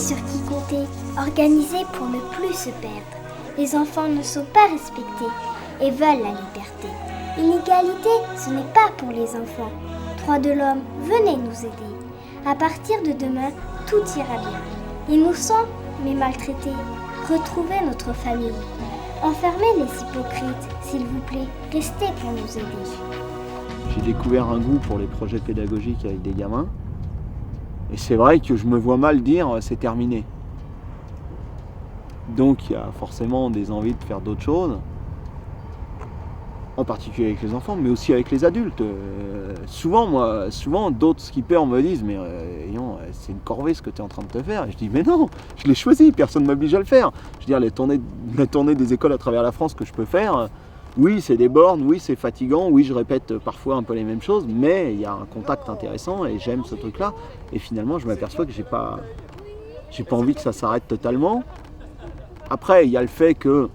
sur qui compter, organisés pour ne plus se perdre. Les enfants ne sont pas respectés et veulent la liberté. L'inégalité, ce n'est pas pour les enfants. Droits de l'homme, venez nous aider. À partir de demain, tout ira bien. Innocents, mais maltraités, retrouvez notre famille. Enfermez les hypocrites, s'il vous plaît, restez pour nous aider. J'ai découvert un goût pour les projets pédagogiques avec des gamins. Et c'est vrai que je me vois mal dire c'est terminé. Donc il y a forcément des envies de faire d'autres choses, en particulier avec les enfants, mais aussi avec les adultes. Souvent d'autres skippers me disent mais c'est une corvée ce que tu es en train de te faire. Et je dis mais non, je l'ai choisi, personne ne m'oblige à le faire. Je veux dire, la tournée des écoles à travers la France que je peux faire, oui c'est des bornes, oui c'est fatigant, oui je répète parfois un peu les mêmes choses, mais il y a un contact intéressant et j'aime ce truc-là. Et finalement je m'aperçois que j'ai pas envie que ça s'arrête totalement. Après, il y a le fait que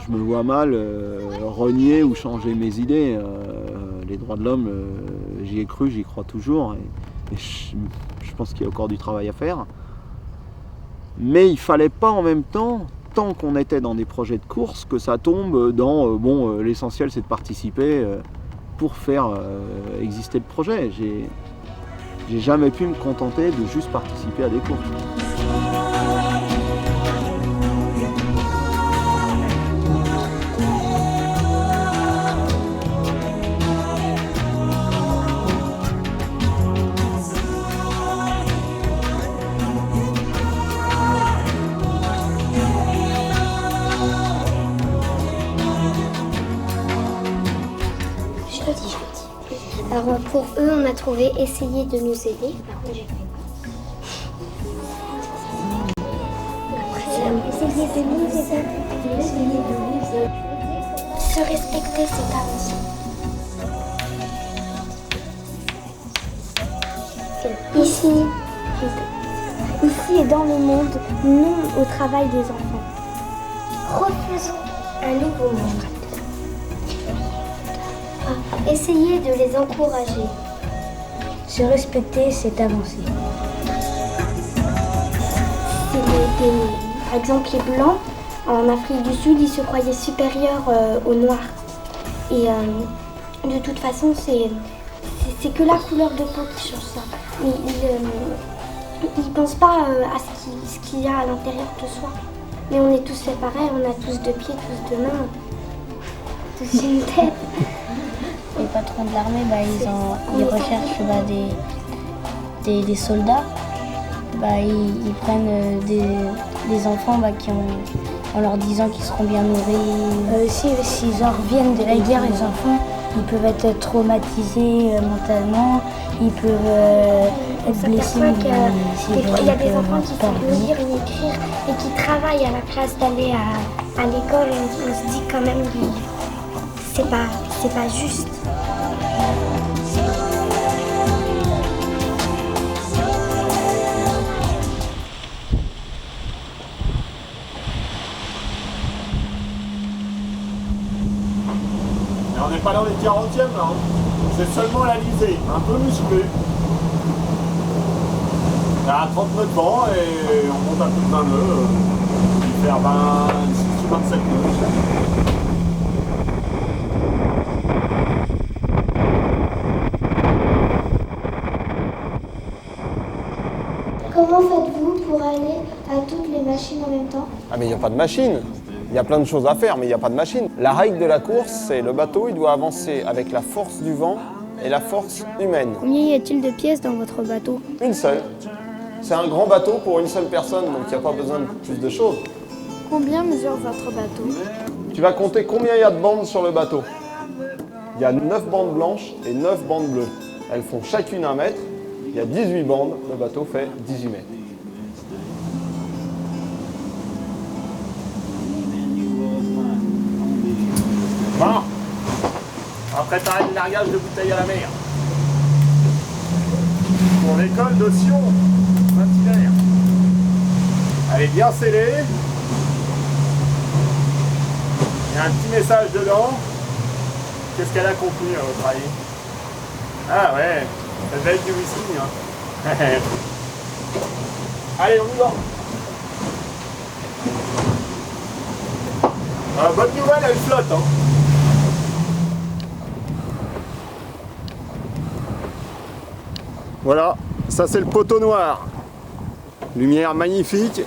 je me vois mal renier ou changer mes idées. Les droits de l'homme, j'y ai cru, j'y crois toujours. Et je pense qu'il y a encore du travail à faire. Mais il ne fallait pas en même temps, tant qu'on était dans des projets de course, que ça tombe dans l'essentiel c'est de participer pour faire exister le projet. J'ai jamais pu me contenter de juste participer à des courses. Alors pour eux, on a trouvé essayer de nous aider. Essayer de nous aider. Se respecter, c'est avancer. Ici et dans le monde, non au travail des enfants. Refusons un nouveau monde. Essayez de les encourager. Se respecter, c'est avancer. Par exemple, les Blancs, en Afrique du Sud, ils se croyaient supérieurs aux Noirs. Et de toute façon, c'est que la couleur de peau qui change ça. Ils ne pensent pas à ce qu'il y a à l'intérieur de soi. Mais on est tous fait pareil, on a tous deux pieds, tous deux mains, tous une tête. Les patrons de l'armée, ils recherchent des soldats. Ils prennent des enfants en leur disant qu'ils seront bien nourris. S'ils en reviennent de la guerre, les enfants, ils peuvent être traumatisés mentalement, ils peuvent être blessés. Il y a des enfants qui savent ni lire ni écrire et qui travaillent à la place d'aller à l'école. On se dit quand même que c'est pas juste. On n'est pas dans les 40e là, c'est seulement l'Alizé, un peu musclé. À 30 mètres de vent et on monte un peu de 20 nœuds, il fait 26 ou 27 nœuds. Comment faites-vous pour aller à toutes les machines en même temps? Ah mais il n'y a pas de machine. Il y a plein de choses à faire, mais il n'y a pas de machine. La règle de la course, c'est le bateau, il doit avancer avec la force du vent et la force humaine. Combien y a-t-il de pièces dans votre bateau? Une seule. C'est un grand bateau pour une seule personne, donc il n'y a pas besoin de plus de choses. Combien mesure votre bateau? Tu vas compter combien il y a de bandes sur le bateau. Il y a 9 bandes blanches et 9 bandes bleues. Elles font chacune 1 mètre. Il y a 18 bandes, le bateau fait 18 mètres. Bon, on va préparer le largage de bouteilles à la mer. Pour l'école de Sion, Saint-Hilaire. Elle est bien scellée. Il y a un petit message dedans. Qu'est-ce qu'elle a contenu à votre avis? Ah ouais, ça devait être du whisky. Hein. Allez, on y va. Bonne nouvelle, elle flotte. Hein. Voilà, ça c'est le poteau noir. Lumière magnifique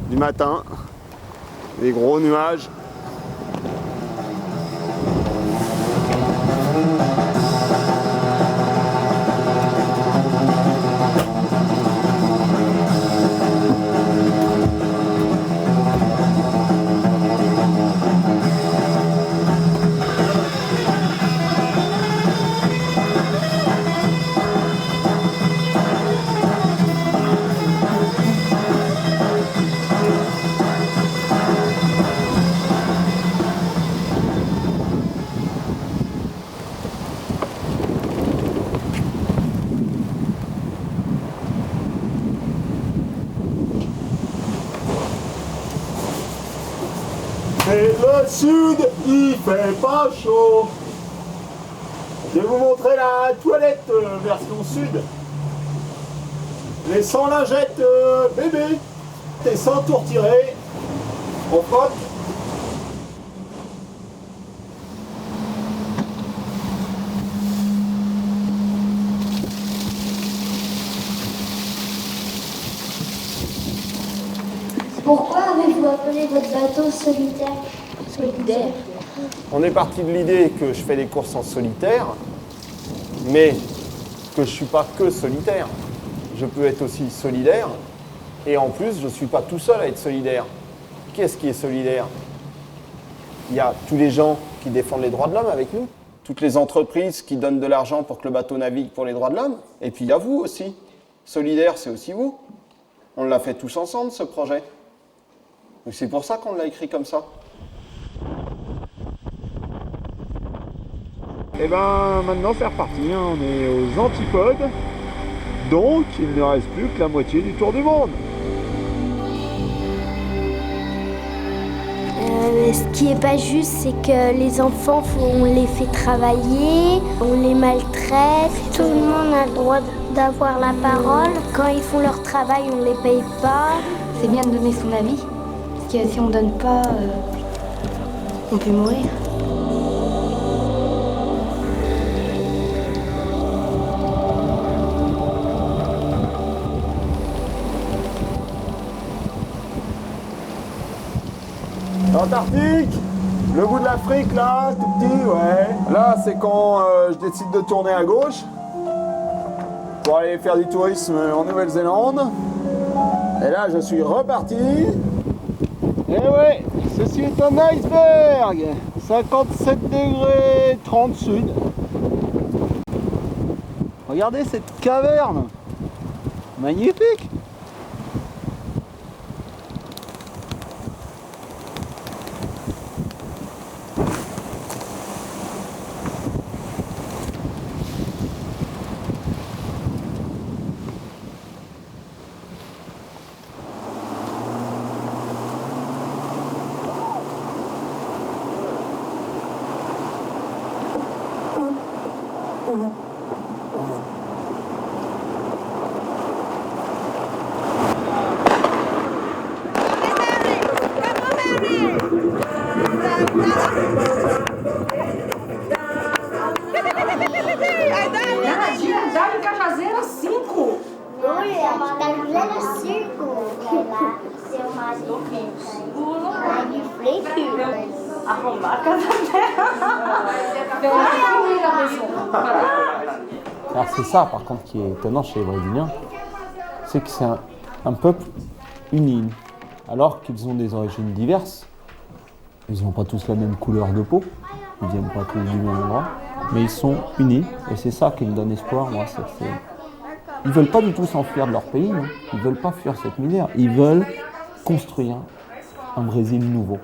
du matin, des gros nuages. Et le sud, il fait pas chaud. Je vais vous montrer la toilette version sud. Les 100 lingettes bébé. Et sans tout retirer. On frotte. Pourquoi avez-vous appelé votre bateau solitaire? Solidaire. On est parti de l'idée que je fais des courses en solitaire, mais que je ne suis pas que solitaire. Je peux être aussi solidaire, et en plus, je ne suis pas tout seul à être solidaire. Qu'est-ce qui est solidaire? Il y a tous les gens qui défendent les droits de l'homme avec nous, toutes les entreprises qui donnent de l'argent pour que le bateau navigue pour les droits de l'homme, et puis il y a vous aussi. Solidaire, c'est aussi vous. On l'a fait tous ensemble, ce projet. Donc c'est pour ça qu'on l'a écrit comme ça. Et ben maintenant c'est reparti, hein. On est aux antipodes, donc il ne reste plus que la moitié du tour du monde. Ce qui est pas juste, c'est que les enfants, on les fait travailler, on les maltraite. Tout le monde a le droit d'avoir la parole. Quand ils font leur travail, on les paye pas. C'est bien de donner son avis, parce que si on donne pas, on peut mourir. L'Antarctique, le bout de l'Afrique là, tout petit, ouais. Là, c'est quand je décide de tourner à gauche pour aller faire du tourisme en Nouvelle-Zélande. Et là, je suis reparti. Et ouais, ceci est un iceberg, 57 degrés 30 sud. Regardez cette caverne, magnifique. Dá-lhe cajazeira 5. Olha, cajuzeira 5. Seu marido. Arrumar a casa dela. Alors c'est ça par contre qui est étonnant chez les Brésiliens, c'est que c'est un peuple uni, alors qu'ils ont des origines diverses. Ils n'ont pas tous la même couleur de peau, ils viennent pas tous du même endroit, mais ils sont unis et c'est ça qui me donne espoir, moi. Ils veulent pas du tout s'enfuir de leur pays, hein. Ils veulent pas fuir cette misère, ils veulent construire un Brésil nouveau.